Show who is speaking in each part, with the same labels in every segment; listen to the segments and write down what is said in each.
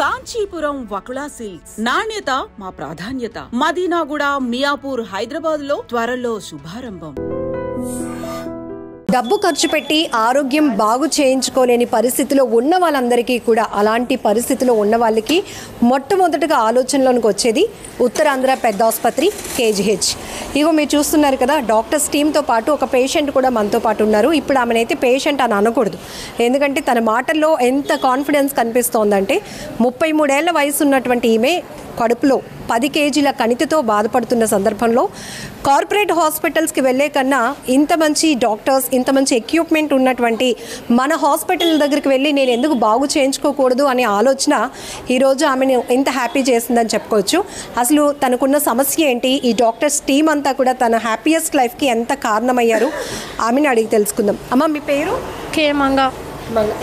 Speaker 1: Kanchipuram Vakula silks నాణ్యత మా ప్రాధాన్యత. మదీనాగూడ, మియాపూర్, హైదరాబాద్ లో త్వరలో శుభారంభం.
Speaker 2: డబ్బు ఖర్చు పెట్టి ఆరోగ్యం బాగు చేయించుకోలేని పరిస్థితిలో ఉన్న వాళ్ళందరికీ కూడా, అలాంటి పరిస్థితిలో ఉన్న వాళ్ళకి మొట్టమొదటిగా ఆలోచనలోనికి వచ్చేది ఉత్తరాంధ్ర పెద్ద ఆసుపత్రి కేజీహెచ్. ఇగో మీరు చూస్తున్నారు కదా, డాక్టర్స్ టీంతో పాటు ఒక పేషెంట్ కూడా మనతో పాటు ఉన్నారు. ఇప్పుడు ఆమెనైతే పేషెంట్ అని అనకూడదు, ఎందుకంటే తన మాటల్లో ఎంత కాన్ఫిడెన్స్ కనిపిస్తోందంటే 33 ఏళ్ల వయసు ఉన్నటువంటి ఈమె కడుపులో 10 కేజీల కణితితో బాధపడుతున్న సందర్భంలో కార్పొరేట్ హాస్పిటల్స్కి వెళ్ళే కన్నా ఇంత మంచి డాక్టర్స్, ఇంత మంచి ఎక్విప్మెంట్ ఉన్నటువంటి మన హాస్పిటల్ దగ్గరికి వెళ్ళి నేను ఎందుకు బాగు చేయించుకోకూడదు అనే ఆలోచన ఈరోజు ఆమెను ఎంత హ్యాపీ చేసిందని చెప్పుకోవచ్చు. అసలు తనకున్న సమస్య ఏంటి, ఈ డాక్టర్స్ టీం అంతా కూడా తన హ్యాపీయెస్ట్ లైఫ్కి ఎంత కారణమయ్యారు ఆమెను అడిగి తెలుసుకుందాం. అమ్మ, మీ పేరు?
Speaker 3: కేమంగా.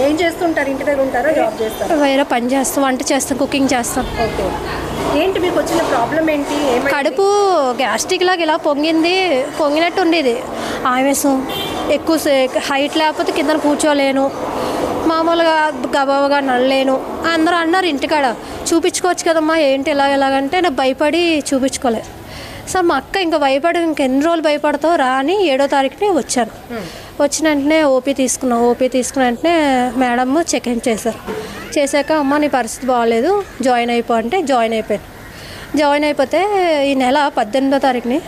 Speaker 2: ఏం చేస్తుంటారు? ఇంటి దగ్గర ఉంటారా, జాబ్ చేస్తారు?
Speaker 3: వేరే పని చేస్తాం, వంట చేస్తాం, కుకింగ్ చేస్తాం.
Speaker 2: ఓకే, ఏంటి మీకు వచ్చిన ప్రాబ్లం ఏంటి?
Speaker 3: కడుపు గ్యాస్ట్రిక్ లాగా ఇలా పొంగినట్టు ఉండేది. ఆవేశం ఎక్కువ, హైట్ లేకపోతే కింద కూర్చోలేను, మామూలుగా గబాగా నడలేను. అందరూ అన్నారు ఇంటికాడ చూపించుకోవచ్చు కదమ్మా, ఏంటి ఎలాగంటే నాకు భయపడి చూపించుకోలేదు. సో మా అక్క ఇంకా భయపడి ఇంకెన్ని రోజులు భయపడతావు రా అని 7వ తారీఖునే వచ్చాను. వచ్చిన వెంటనే ఓపీ తీసుకున్న వెంటనే మేడం చెక్-ఇన్ చేశాక అమ్మ నీ పరిస్థితి బాగాలేదు, జాయిన్ అయిపో అంటే జాయిన్ అయిపోయాను. జాయిన్ అయిపోతే ఈ నెల 18వ తారీఖుని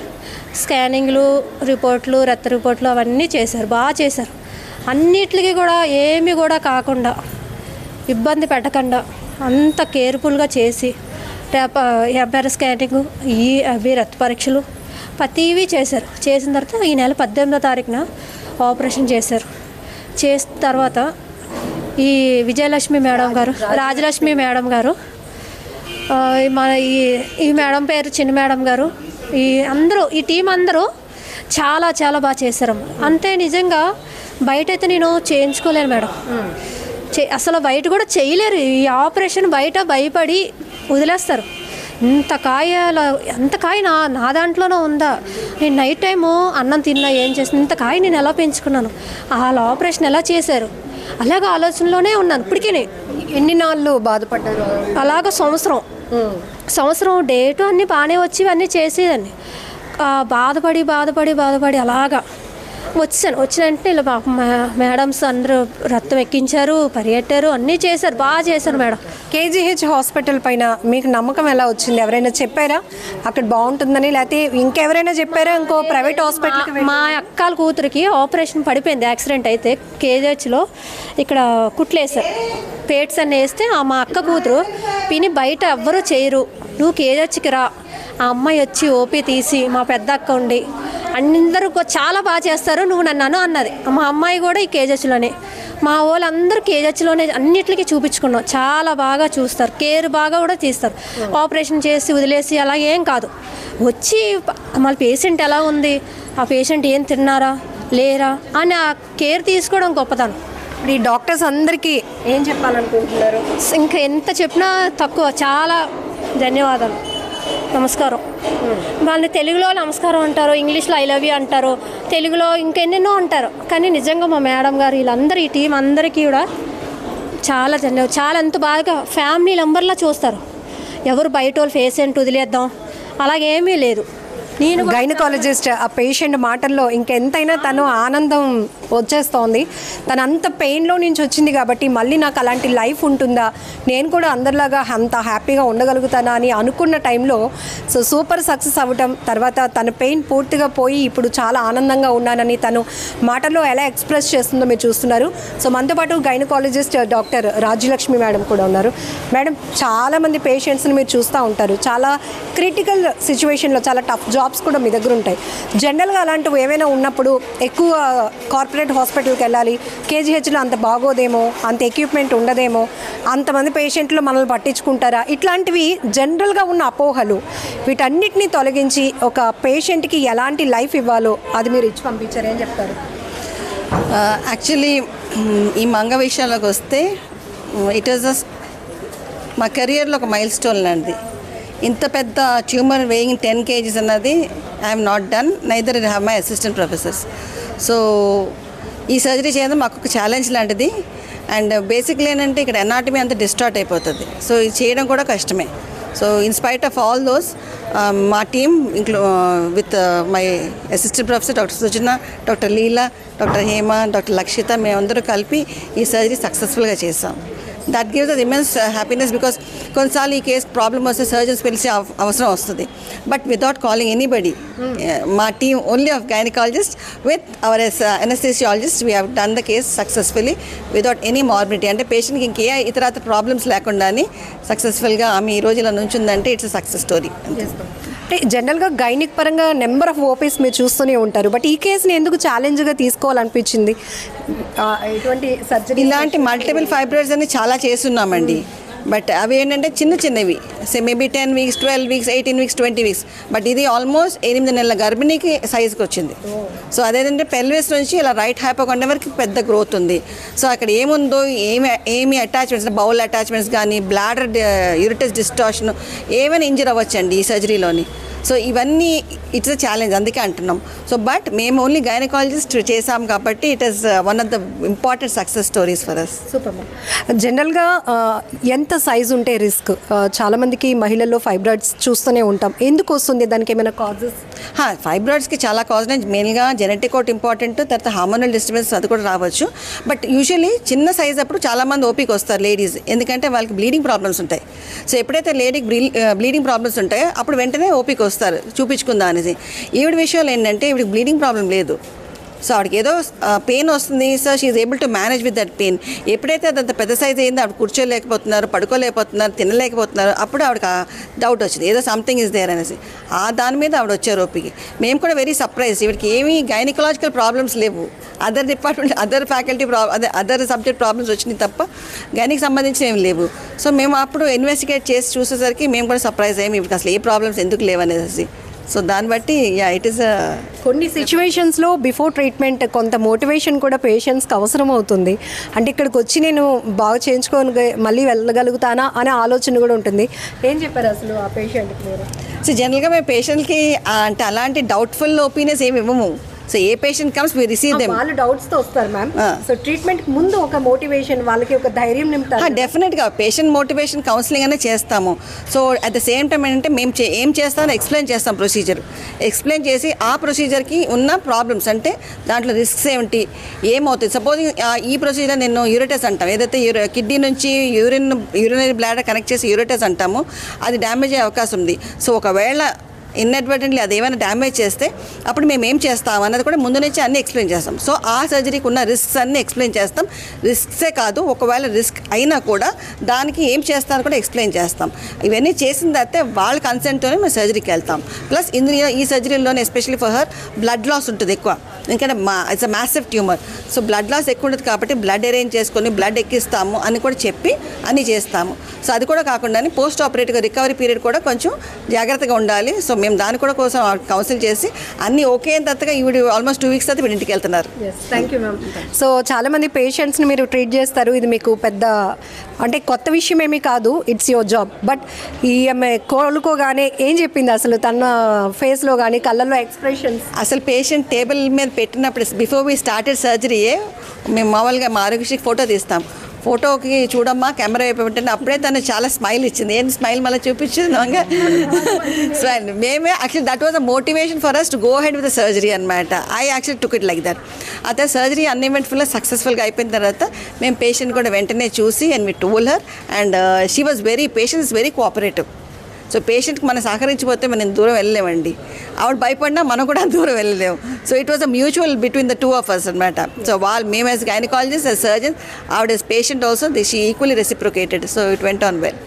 Speaker 3: స్కానింగ్లు, రిపోర్ట్లు, రక్త రిపోర్ట్లు అవన్నీ చేశారు, బాగా చేశారు. అన్నిటికీ కూడా ఏమీ కూడా కాకుండా, ఇబ్బంది పెట్టకుండా అంత కేర్ఫుల్గా చేసి ఎంఆర్ఐ స్కానింగ్, అవి రక్త పరీక్షలు ప్రతివి చేశారు. చేసిన తర్వాత ఈ నెల 18వ తారీఖున ఆపరేషన్ చేశారు. చేసిన తర్వాత ఈ విజయలక్ష్మి మేడం గారు, రాజలక్ష్మి మేడం గారు, మన ఈ మేడం పేరు చిన్న మేడం గారు, ఈ టీం అందరూ చాలా చాలా బాగా చేశారు. అంతే, నిజంగా బయట అయితే నేను చేయించుకోలేను మేడం, అసలు బయట కూడా చేయలేరు. ఈ ఆపరేషన్ బయట భయపడి వదిలేస్తారు. ఇంత కాయ నా దాంట్లోనే ఉందా, నేను నైట్ టైము అన్నం తిన్నా, ఏం చేసిన ఇంత కాయ నేను ఎలా పెంచుకున్నాను, వాళ్ళ ఆపరేషన్ ఎలా చేశారు, అలాగే ఆలోచనలోనే ఉన్నాను. ఇప్పటికీ
Speaker 2: ఎన్ని నాళ్ళు బాధపడ్డారు?
Speaker 3: అలాగ సంవత్సరం డేటు అన్నీ బాగానే వచ్చి అన్నీ చేసేదాన్ని. బాధపడి అలాగా వచ్చాను. వచ్చిన వెంటనే ఇలా మేడమ్స్ అందరూ రక్తం ఎక్కించారు, పరిగెట్టారు, అన్నీ చేశారు, బాగా చేశారు మేడం.
Speaker 2: కేజీహెచ్ హాస్పిటల్ పైన మీకు నమ్మకం ఎలా వచ్చింది? ఎవరైనా చెప్పారా అక్కడ బాగుంటుందని, లేకపోతే ఇంకెవరైనా చెప్పారా ఇంకో ప్రైవేట్ హాస్పిటల్కి?
Speaker 3: మా అక్కల కూతురికి ఆపరేషన్ పడిపోయింది, యాక్సిడెంట్ అయితే కేజీహెచ్లో ఇక్కడ కుట్లేసారు, పేట్స్ అన్నీ వేస్తే మా అక్క కూతురు పిని బయట ఎవ్వరూ చేయరు, నువ్వు కేజీహెచ్కి రా. ఆ అమ్మాయి వచ్చి ఓపీ తీసి, మా పెద్ద అక్క ఉండి అందరూ చాలా బాగా చేస్తారు, నువ్వు నన్ను అన్నది. మా అమ్మాయి కూడా ఈ కేజీహెచ్లోనే, మా వాళ్ళందరూ కేజీహెచ్లోనే అన్నిటికీ చూపించుకున్నాం. చాలా బాగా చూస్తారు, కేర్ బాగా కూడా తీస్తారు. ఆపరేషన్ చేసి వదిలేసి అలా ఏం కాదు, వచ్చి మళ్ళీ పేషెంట్ ఎలా ఉంది, ఆ పేషెంట్ ఏం తిన్నారా లేరా అని ఆ కేర్ తీసుకోవడం గొప్పతనం.
Speaker 2: ఈ డాక్టర్స్ అందరికీ ఏం చెప్పాలనుకుంటున్నారు?
Speaker 3: ఇంకా ఎంత చెప్పినా తక్కువ. చాలా ధన్యవాదాలు, నమస్కారం. వాళ్ళని తెలుగులో నమస్కారం అంటారు, ఇంగ్లీష్లో ఐ లవ్ యూ అంటారు, తెలుగులో ఇంకెన్నెన్నో అంటారు. కానీ నిజంగా మా మేడం గారు వీళ్ళందరూ, ఈ టీం అందరికీ కూడా చాలా ధన్యవాదాలు. చాలా ఎంత బాగా ఫ్యామిలీ మెంబర్లా చూస్తారు. ఎవరు బయట వాళ్ళు పేషెంట్ వదిలేద్దాం అలాగేమీ లేదు.
Speaker 2: నేను గైనకాలజిస్ట్, ఆ పేషెంట్ మాటల్లో ఇంకెంతైనా తను ఆనందం వచ్చేస్తోంది. తను అంత పెయిన్లో నుంచి వచ్చింది కాబట్టి మళ్ళీ నాకు అలాంటి లైఫ్ ఉంటుందా, నేను కూడా అందరిలాగా అంత హ్యాపీగా ఉండగలుగుతానా అని అనుకున్న టైంలో సూపర్ సక్సెస్ అవ్వటం, తర్వాత తన పెయిన్ పూర్తిగా పోయి ఇప్పుడు చాలా ఆనందంగా ఉన్నానని తను మాటల్లో ఎలా ఎక్స్ప్రెస్ చేస్తుందో మీరు చూస్తున్నారు. సో మనతో పాటు గైనకాలజిస్ట్ డాక్టర్ రాజ్యలక్ష్మి మేడం కూడా ఉన్నారు. మేడం, చాలామంది పేషెంట్స్ని మీరు చూస్తూ ఉంటారు, చాలా క్రిటికల్ సిచ్యువేషన్లో, చాలా టఫ్ జాబ్స్ కూడా మీ దగ్గర ఉంటాయి. జనరల్గా అలాంటివి ఏమైనా ఉన్నప్పుడు ఎక్కువ కార్పొరేట్ హాస్పిటల్కి వెళ్ళాలి, కేజీహెచ్లో అంత బాగోదేమో, అంత ఎక్విప్మెంట్ ఉండదేమో, అంతమంది పేషెంట్లు మనల్ని పట్టించుకుంటారా, ఇట్లాంటివి జనరల్గా ఉన్న అపోహలు, వీటన్నిటిని తొలగించి ఒక పేషెంట్కి ఎలాంటి లైఫ్ ఇవ్వాలో అది మీరు ఇచ్చి పంపించారు, ఏం చెప్తారు?
Speaker 4: యాక్చువల్లీ ఈ మంగ విషయాల్లోకి వస్తే ఇట్ ఈస్ మా కెరియర్లో ఒక మైల్ స్టోన్ లాంటిది. ఇంత పెద్ద ట్యూమర్ వేయింగ్ 10 kgs అన్నది I'm not done, neither have my assistant professors. So ఈ సర్జరీ చేయడం మాకు ఒక ఛాలెంజ్ లాంటిది. అండ్ బేసిక్లీ ఏంటంటే ఇక్కడ ఎనాటమీ అంతా డిస్టార్ట్ అయిపోతుంది. సో ఇది చేయడం కూడా కష్టమే. So in spite of all those మా team with my assistant professor doctor Sujana, doctor Leela, doctor Hema, doctor Lakshita మేమందరూ కలిపి ఈ సర్జరీ సక్సెస్ఫుల్గా చేసాం. That gives us immense happiness because కొన్నిసార్లు ఈ కేసు ప్రాబ్లమ్ వస్తే సర్జన్స్ పిలిచే అవసరం వస్తుంది. బట్ వితౌట్ కాలింగ్ ఎనీబడి మా team only of gynaecologist with our anaesthesiologist we have done the case successfully without any morbidity. అంటే పేషెంట్కి ఇంకే ఇతర ప్రాబ్లమ్స్ లేకుండానే సక్సెస్ఫుల్గా ఆమె ఈ రోజు ఇలా నుంచుందంటే ఇట్స్ సక్సెస్ స్టోరీ.
Speaker 2: అంటే జనరల్గా గైనిక్ పరంగా నెంబర్ ఆఫ్ ఓపీస్ మీరు చూస్తూనే ఉంటారు, బట్ ఈ కేసుని ఎందుకు ఛాలెంజ్గా తీసుకోవాలనిపించింది? ఎటువంటి సర్జరీ
Speaker 4: ఇలాంటి మల్టిపుల్ ఫైబ్రాయిడ్స్ అని చాలా చేస్తున్నామండి. బట్ అవి ఏంటంటే చిన్నవి maybe 10 weeks, 12 weeks, 18 weeks, 20 weeks. But ఇది ఆల్మోస్ట్ 8 నెలల గర్భిణీకి సైజుకి వచ్చింది. సో అదేంటంటే పెల్విస్ నుంచి ఇలా రైట్ హైపోకాండ్రియా వరకు పెద్ద గ్రోత్ ఉంది. సో అక్కడ ఏముందో ఏమి అటాచ్మెంట్స్, బౌల్ అటాచ్మెంట్స్ కానీ బ్లాడర్ యూరిటస్ డిస్టార్షన్ ఏమైనా ఇంజర్ అవ్వచ్చండి ఈ సర్జరీలోని. సో ఇవన్నీ ఇట్స్ అ ఛాలెంజ్, అందుకే అంటున్నాం. సో బట్ మేము ఓన్లీ గైనకాలజిస్ట్ చేసాం కాబట్టి it is one of the important success stories for us.
Speaker 2: Super. జనరల్గా ఎంత సైజు ఉంటే రిస్క్? చాలామందికి మహిళల్లో ఫైబ్రాయిడ్స్ చూస్తూనే ఉంటాం, ఎందుకు వస్తుంది? దానికి ఏమైనా కాజెస్?
Speaker 4: ఫైబ్రాయిడ్స్కి చాలా కాజ్, మెయిన్గా జెనెటిక్ ఒకటి ఇంపార్టెంట్, తర్వాత హార్మోనల్ డిస్టర్బెన్స్ అది కూడా రావచ్చు. బట్ యూజువల్లీ చిన్న సైజ్ అప్పుడు చాలామంది ఓపీకి వస్తారు లేడీస్, ఎందుకంటే వాళ్ళకి బ్లీడింగ్ ప్రాబ్లమ్స్ ఉంటాయి. సో ఎప్పుడైతే లేడీకి బ్లీడింగ్ ప్రాబ్లమ్స్ ఉంటాయో అప్పుడు వెంటనే ఓపీకి వస్తారు చూపించుకుందా అనేసి. ఈవిడ విషయంలో ఏంటంటే ఈవిడికి బ్లీడింగ్ ప్రాబ్లం లేదు. సో ఆవిడకి ఏదో పెయిన్ వస్తుంది, so she is able to manage with that pain. ఎప్పుడైతే అదంత పెద్ద సైజ్ అయిందో ఆవిడ కూర్చోలేకపోతున్నారు, పడుకోలేకపోతున్నారు, తినలేకపోతున్నారు, అప్పుడు ఆవిడకి డౌట్ వచ్చింది ఏదో సంథింగ్ ఇస్ దేర్ అనేసి. దాని మీద ఆవిడ వచ్చారు ఓపీకి. మేము కూడా వెరీ సర్ప్రైజ్, ఈవిడికి ఏమీ గైనకలాజికల్ ప్రాబ్లమ్స్ లేవు, other department other faculty other subject problems వచ్చినాయి తప్ప గైనికి సంబంధించి ఏమి లేవు. సో మేము అప్పుడు ఇన్వెస్టిగేట్ చేసి చూసేసరికి మేము కూడా సర్ప్రైజ్ అయ్యాము ఈవిడికి అసలు ఏ ప్రాబ్లమ్స్ ఎందుకు లేవనేసి. సో దాన్ని బట్టి ఇట్ ఈస్
Speaker 2: కొన్ని సిచ్యువేషన్స్లో బిఫోర్ ట్రీట్మెంట్ కొంత మోటివేషన్ కూడా పేషెంట్స్కి అవసరం అవుతుంది. అంటే ఇక్కడికి వచ్చి నేను బాగా చేయించుకొని మళ్ళీ వెళ్ళగలుగుతానా అనే ఆలోచన కూడా ఉంటుంది. ఏం చెప్పారు అసలు ఆ పేషెంట్కి మీరు?
Speaker 4: సో జనరల్గా మేము పేషెంట్కి అంటే అలాంటి డౌట్ఫుల్ ఒపీనియన్స్ ఏమి ఇవ్వము. So a patient comes we receive them.
Speaker 2: వాళ్ళు డౌట్స్తో వస్తారు మ్యామ్. సో ట్రీట్మెంట్కి ముందు ఒక మోటివేషన్, వాళ్ళకి ఒక ధైర్యం నింపుతారు.
Speaker 4: డెఫినెట్గా పేషెంట్ మోటివేషన్ కౌన్సిలింగ్ అనే చేస్తాము. So at the same time ఏంటంటే మేము ఏం చేస్తామో ఎక్స్ప్లెయిన్ చేస్తాం, ప్రొసీజర్ ఎక్స్ప్లెయిన్ చేసి ఆ ప్రొసీజర్కి ఉన్న ప్రాబ్లమ్స్ అంటే దాంట్లో రిస్క్స్ ఏమిటి, ఏమవుతుంది. సపోజింగ్ ఈ ప్రొసీజర్ నేను యూరిటస్ అంటాం, ఏదైతే కిడ్నీ నుంచి యూరినరీ బ్లాడర్ కనెక్ట్ చేసి యూరిటస్ అంటామో అది డ్యామేజ్ అయ్యే అవకాశం ఉంది. సో ఒకవేళ ఇన్అడ్వర్టెంట్లీ అది ఏమైనా డ్యామేజ్ చేస్తే అప్పుడు మేము ఏం చేస్తాం అన్నది కూడా ముందు నుంచి అన్నీ ఎక్స్ప్లెయిన్ చేస్తాం. సో ఆ సర్జరీకి ఉన్న రిస్క్స్ అన్నీ ఎక్స్ప్లెయిన్ చేస్తాం. రిస్క్సే కాదు, ఒకవేళ రిస్క్ అయినా కూడా దానికి ఏం చేస్తామని కూడా ఎక్స్ప్లెయిన్ చేస్తాం. ఇవన్నీ చేసిన తర్వాత వాళ్ళ కన్సెంట్తోనే మేము సర్జరీకి వెళ్తాం. ప్లస్ ఈ సర్జరీలోనే especially for her blood loss ఉంటుంది ఎక్కువ, ఎందుకంటే it's a massive tumour. So blood loss ఎక్కువ ఉంటుంది కాబట్టి బ్లడ్ అరేంజ్ చేసుకొని బ్లడ్ ఎక్కిస్తాము అని కూడా చెప్పి అన్నీ చేస్తాము. సో అది కూడా కాకుండా పోస్ట్ ఆపరేటివ్గా రికవరీ పీరియడ్ కూడా కొంచెం జాగ్రత్తగా ఉండాలి. సో మేము దాని కూడా కోసం కౌన్సిల్ చేసి అన్నీ ఓకే అయిన తర్వాత ఈవిడ ఆల్మోస్ట్ 2 weeks తర్వాత వీడి ఇంటికి వెళ్తున్నారు.
Speaker 2: Thank you ma'am. సో చాలామంది పేషెంట్స్ని మీరు ట్రీట్ చేస్తారు, ఇది మీకు పెద్ద అంటే కొత్త విషయం ఏమీ కాదు, ఇట్స్ యువర్ జాబ్. బట్ ఈ ఆమె కోలుకోగానే ఏం చెప్పింది అసలు తన ఫేస్లో కానీ కళ్ళల్లో ఎక్స్ప్రెషన్స్?
Speaker 4: అసలు పేషెంట్ టేబుల్ మీద పెట్టినప్పుడు బిఫోర్ వీ స్టార్టెడ్ సర్జరీయే మేము మామూలుగా మా ఆరోగ్యశ్రీకి ఫోటో తీస్తాం. ఫోటోకి చూడమ్మా కెమెరా వైపు పెట్టండి, అప్పుడే తను చాలా స్మైల్ ఇచ్చింది. ఏం స్మైల్ మళ్ళీ చూపించింది స్మైల్. మేమే actually that was a motivation for us to go head with the surgery అనమాట. I actually took it like that. అదే సర్జరీ అన్ఇవెంట్ఫుల్గా సక్సెస్ఫుల్గా అయిపోయిన తర్వాత మేము పేషెంట్ కూడా వెంటనే చూసి and we told her and she was patient is very cooperative. So పేషెంట్కి మనం సహకరించిపోతే మనం దూరం వెళ్ళలేమండి, ఆవిడ భయపడినా మనం కూడా దూరం వెళ్ళలేము. So it was a mutual between the 2 of us అనమాట. సో మేము యాజ్ గైనకాలజిస్ట్, యాజ్ సర్జన్, ఆవిడ as patient also she equally reciprocated. So it went on well.